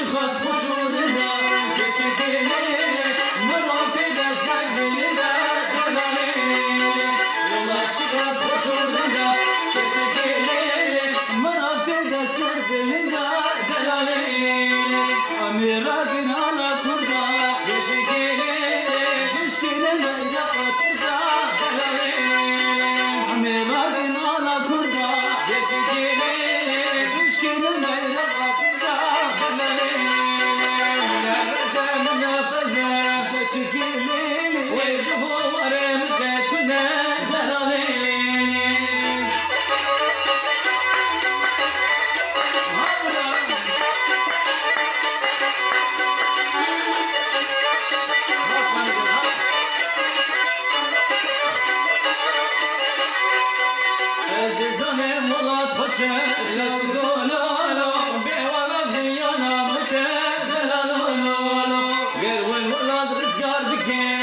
çıkas boşurunda geçegelir Murat edersen belinde delalir Yola çıkas boşurunda geçegelir Murat edersen belinde delalir Amira günahla kurda geçegelir Müşkile meyda kurda delalir Amira günahla kurda geçegelir Müşkile meyda kurda delalir Azizanım olat hoşe Kaç gololo Bevala dünyana moşe Delalolo Gervel olat rüzgar bike